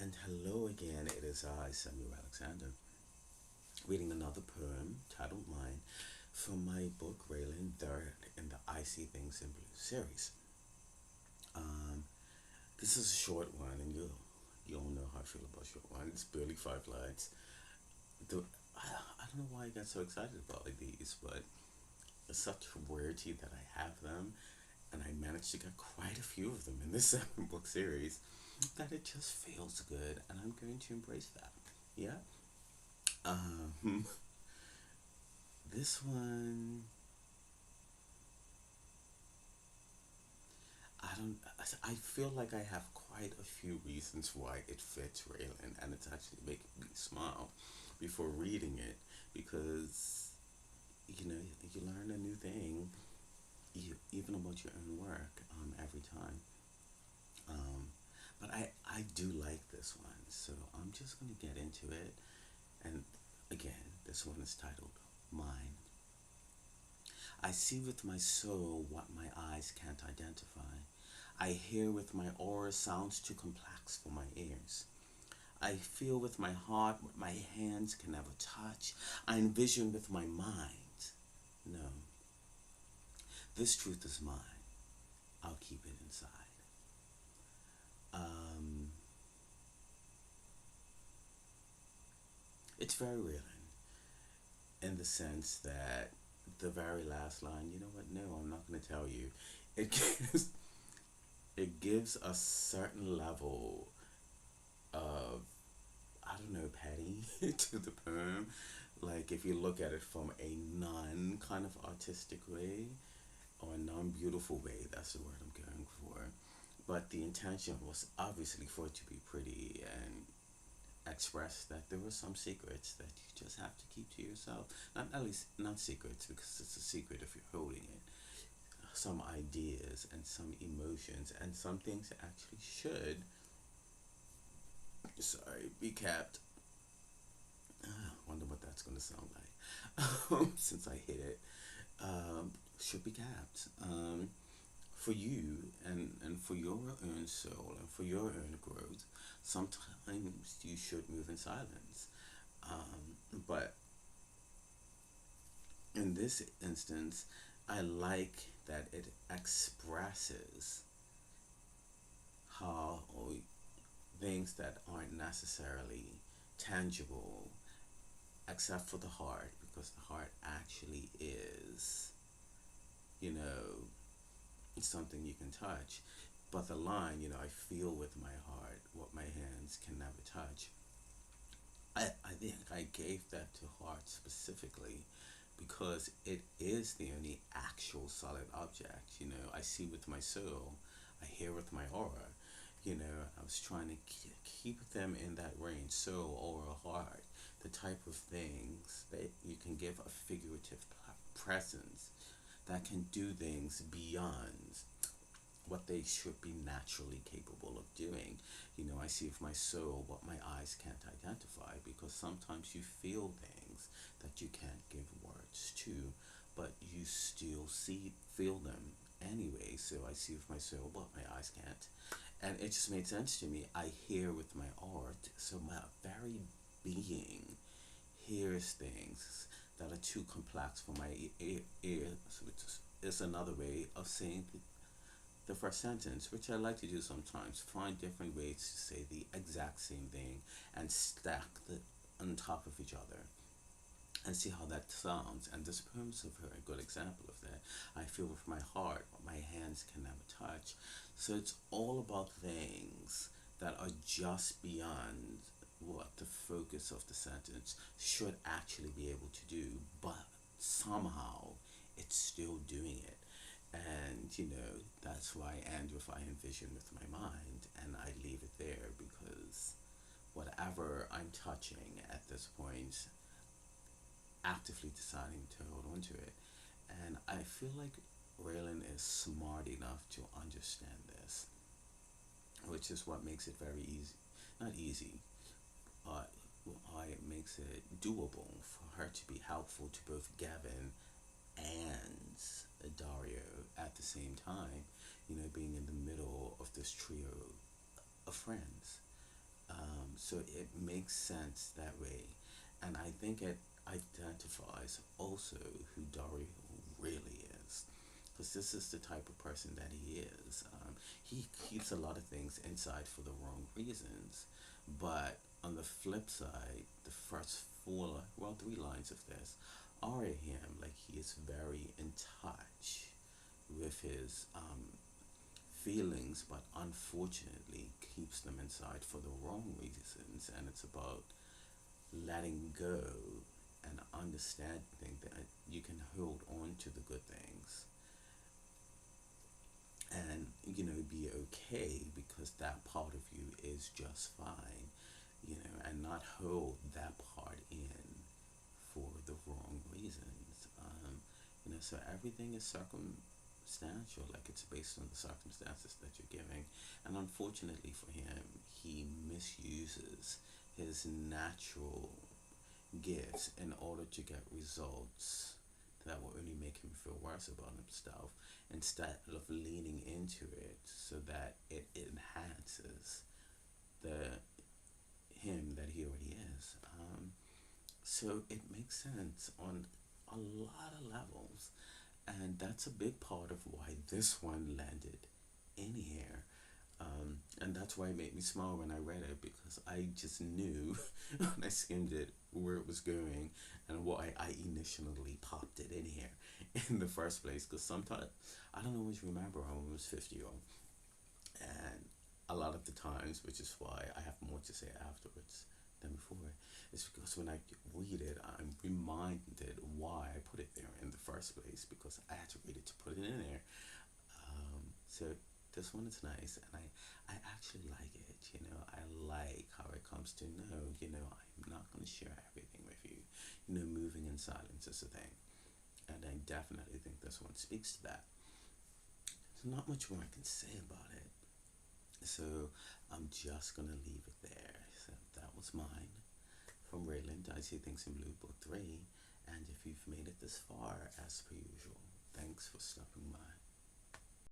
And hello again, it is I, Samuel Alexander, reading another poem titled Mine from my book, Raylan, third in the I See Things in Blue series. Um, this is a short one, and you all know how I feel about short ones. It's barely 5 lines. The, I don't know why I got so excited about these, but it's such a rarity that I have them, and I managed to get quite a few of them in this 7 book series that it just feels good, and I'm going to embrace that. Yeah. Um, this one, I don't. I feel like I have quite a few reasons why it fits Raylan, and it's actually making me smile before reading it because you know you learn a new thing, even about your own work every time. Um, but I do like this one, so I'm just gonna get into it. And again, this one is titled Mine. I see with my soul what my eyes can't identify. I hear with my aura sounds too complex for my ears. I feel with my heart what my hands can never touch. I envision with my mind. No, this truth is mine. I'll keep it inside. Um, it's very real in the sense that the very last line, you know what? No, I'm not going to tell you. It gives, it gives a certain level of, I don't know, petty to the poem. Like if you look at it from a non kind of artistic way or a non beautiful way, that's the word I'm going for. But the intention was obviously for it to be pretty and express that there were some secrets that you just have to keep to yourself. Not at least not secrets because it's a secret if you're holding it. Some ideas and some emotions and some things actually should, sorry, be kept. Wonder what that's going to sound like since I hit it. Should be kept for you and for your own soul and for your own growth. Sometimes you should move in silence. But in this instance, I like that it expresses how things that aren't necessarily tangible, except for the heart, because the heart actually is, you know, something you can touch. But the line, I feel with my heart what my hands can never touch. I think I gave that to heart specifically because it is the only actual solid object. I see with my soul, I hear with my aura. I was trying to keep them in that range, soul, aura, heart, the type of things that you can give a figurative presence that can do things beyond what they should be naturally capable of doing. I see with my soul what my eyes can't identify because sometimes you feel things that you can't give words to, but you still feel them anyway. So I see with my soul what my eyes can't. And it just made sense to me. I hear with my art, so my very being hears things that are too complex for my ears, which is another way of saying the first sentence, which I like to do sometimes, find different ways to say the exact same thing and stack them on top of each other and see how that sounds. And this poem is a very good example of that. I feel with my heart what my hands can never touch. So it's all about things that are just beyond what the focus of the sentence should actually be able to do, but somehow it's still doing it. And that's why I end with I envision with my mind, and I leave it there because whatever I'm touching at this point, actively deciding to hold on to it. And I feel like Raylan is smart enough to understand this, which is what makes it very easy. Not easy, but why it makes it doable for her to be helpful to both Gavin and Dario at the same time, being in the middle of this trio of friends. So it makes sense that way. And I think it identifies also who Dario really is. Because this is the type of person that he is. He keeps a lot of things inside for the wrong reasons. But on the flip side, the first four, well, three lines of this are him. Like he is very in touch with his feelings, but unfortunately keeps them inside for the wrong reasons. And it's about letting go and understanding that you can hold on to the good things and be okay because that part of you is just fine, and not hold that part in for the wrong reasons. So everything is circumstantial, like it's based on the circumstances that you're giving. And unfortunately for him, he misuses his natural gifts in order to get results that will only make him feel worse about himself instead of leaning into it so that it enhances the him that he already is. So it makes sense on a lot of levels, and that's a big part of why this one landed in here. And that's why it made me smile when I read it because I just knew when I skimmed it where it was going and why I initially popped it in here in the first place. Because sometimes I don't always remember I was 50 old, and a lot of the times, which is why I have more to say afterwards than before, is because when I read it, I'm reminded why I put it there in the first place because I had to read it to put it in there. So this one is nice, and I actually like it. I like how it comes to no, I'm not going to share everything with you. Moving in silence is a thing, and I definitely think this one speaks to that. There's not much more I can say about it, so I'm just gonna leave it there. So that was mine from Rayland. I See Things in Blue, Book 3. And if you've made it this far, as per usual, thanks for stopping by.